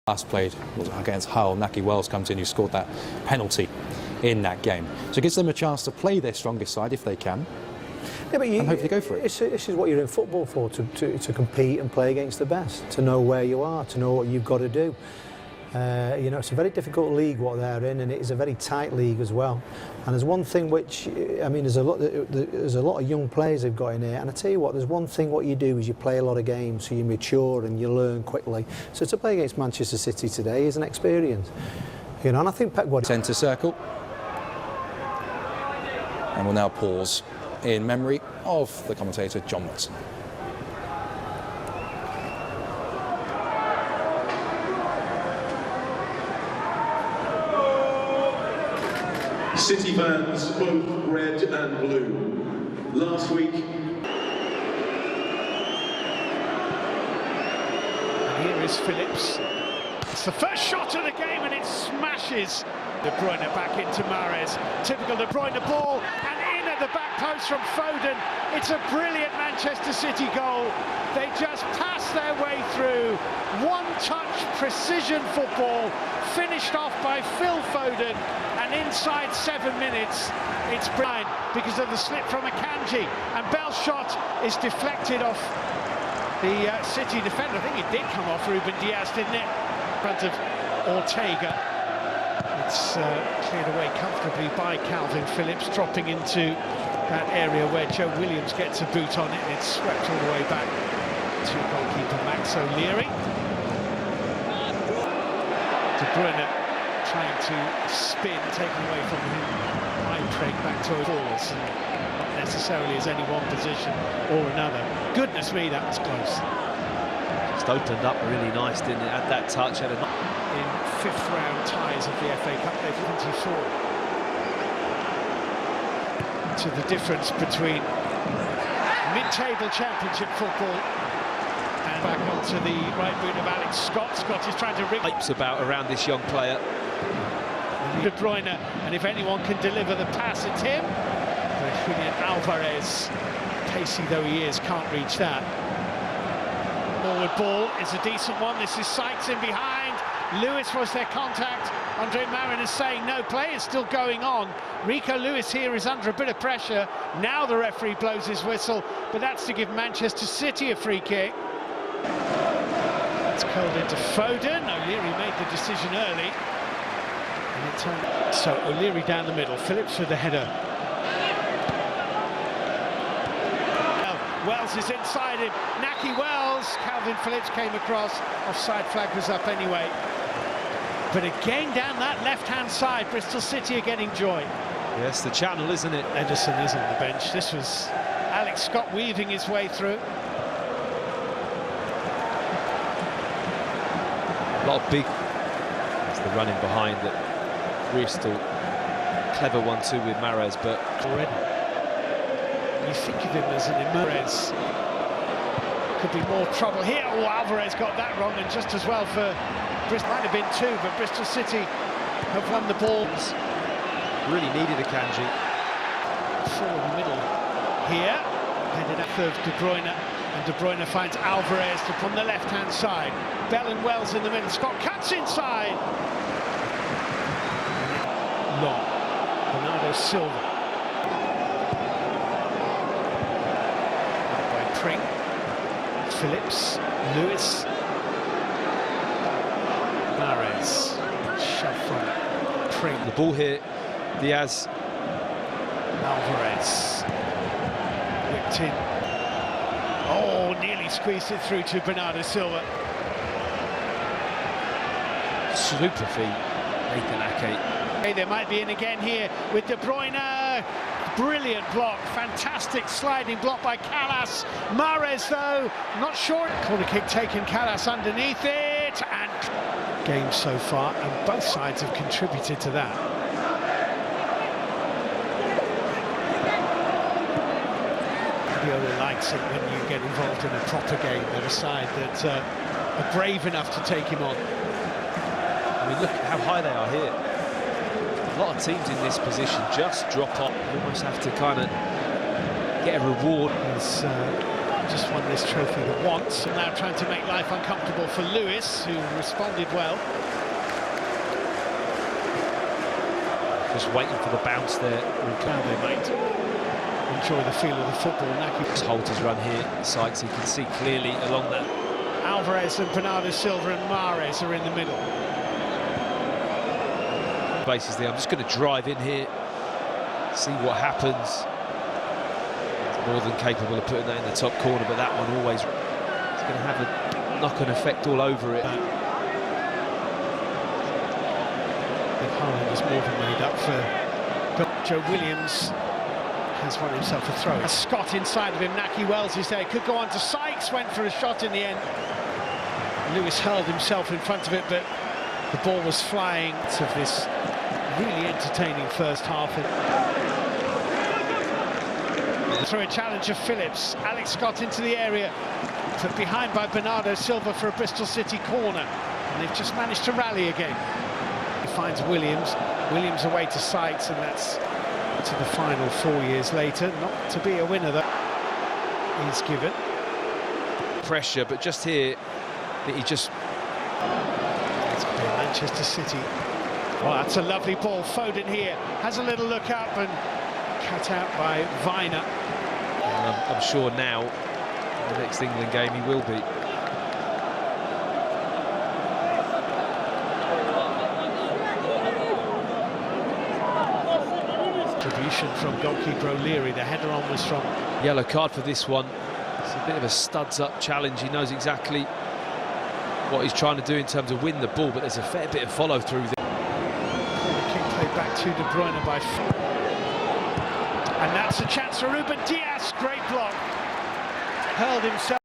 Last played against Hull, Naki Wells comes in, who scored that penalty in that game. So it gives them a chance to play their strongest side if they can, and hopefully go for it. This is what you're in football for, to compete and play against the best, to know where you are, to know what you've got to do. You know, it's a very difficult league what they're in, and it is a very tight league as well. And there's one thing which, I mean, there's a lot of young players they've got in here, and I tell you what, there's one thing what you do is you play a lot of games, so you mature and you learn quickly. So to play against Manchester City today is an experience, you know. And I think Pep Guardiola. Centre circle, and we'll now pause in memory of the commentator John Watson. City fans, both red and blue. Last week. And here is Phillips. It's the first shot of the game and it smashes. De Bruyne back into Mahrez. Typical De Bruyne ball and in at the back post from Foden. It's a brilliant Manchester City goal. They just pass their way through. One-touch precision football finished off by Phil Foden. And inside 7 minutes, it's brilliant because of the slip from Akanji. And Bell's shot is deflected off the City defender. I think it did come off Ruben Diaz, didn't it? In front of Ortega. It's cleared away comfortably by Calvin Phillips, dropping into that area where Joe Williams gets a boot on it. And it's swept all the way back to goalkeeper Max O'Leary. De Bruyne trying to spin, taken away from him by Craig back to forwards, and not necessarily as any one position or another. Goodness me, that was close. Just opened up really nice, didn't it? At that touch, had a in fifth round ties of the FA Cup, they've 24. To the difference between mid-table championship football and back onto the right boot of Alex Scott. Scott is trying to rig. Hype's about around this young player. De Bruyne, and if anyone can deliver the pass, it's him. But Julian Alvarez, pacey though he is, can't reach that. Forward ball is a decent one. This is Sykes in behind. Lewis was their contact. Andre Marin is saying no, play is still going on. Rico Lewis here is under a bit of pressure. Now the referee blows his whistle, but that's to give Manchester City a free kick. That's curled into Foden. O'Leary made the decision early. So O'Leary down the middle, Phillips with the header. Wells is inside him, Naki Wells, Calvin Phillips came across, offside flag was up anyway. But again down that left-hand side, Bristol City are getting joy. Yes, the channel, isn't it? Ederson is on the bench. This was Alex Scott weaving his way through. A lot of big... It's the running behind that Bristol, clever 1-2 with Mahrez, but already you think of him as an Mahrez could be more trouble here. Oh, Alvarez got that wrong, and just as well for Bristol. Might have been two, but Bristol City have won the balls. Really needed Akanji. Four in the middle here, headed up of De Bruyne, and De Bruyne finds Alvarez on the left-hand side. Bell and Wells in the middle. Scott cuts inside. Long. Bernardo Silva. By Pring. Phillips. Lewis. Mahrez. Shove from Pring. The ball here. Diaz. Alvarez. Whipped in. Oh, nearly squeezed it through to Bernardo Silva. Super feet. Nathan Ake. There might be in again here with De Bruyne. Brilliant block, fantastic sliding block by Callas. Mahrez though, not sure. Corner kick taken, Callas underneath it, and game so far, and both sides have contributed to that. Guardiola likes it when you get involved in a proper game. They're a side that are brave enough to take him on. I mean, look at how high they are here. A lot of teams in this position just drop off. You almost have to kind of get a reward. As Just won this trophy once, and now trying to make life uncomfortable for Lewis, who responded well. Just waiting for the bounce there. Now they might enjoy the feel of the football. Holter's run here, Sykes, you can see clearly along that. Alvarez and Bernardo Silva and Mahrez are in the middle. Bases there. I'm just going to drive in here, see what happens. More than capable of putting that in the top corner, but that one always is going to have a knock-on effect all over it. I think Haaland is more than made up for. Joe Williams has won himself a throw. Scott inside of him, Naki Wells is there, could go on to Sykes, went for a shot in the end. Lewis hurled himself in front of it, but the ball was flying. Of this really entertaining first half. Through a challenge of Phillips, Alex Scott into the area, put behind by Bernardo Silva for a Bristol City corner, and they've just managed to rally again. He finds Williams away to Sykes, and that's to the final 4 years later. Not to be a winner that he's given. Pressure, but just here, that he just... It's been Manchester City. Well, that's a lovely ball. Foden here has a little look up and cut out by Viner. I'm sure now, in the next England game, he will be. Contribution from goalkeeper O'Leary. The header on was from... Yellow card for this one. It's a bit of a studs-up challenge. He knows exactly what he's trying to do in terms of win the ball, but there's a fair bit of follow-through there. Kick played back to De Bruyne by... And that's a chance for Ruben Dias. Great block. Hurled himself.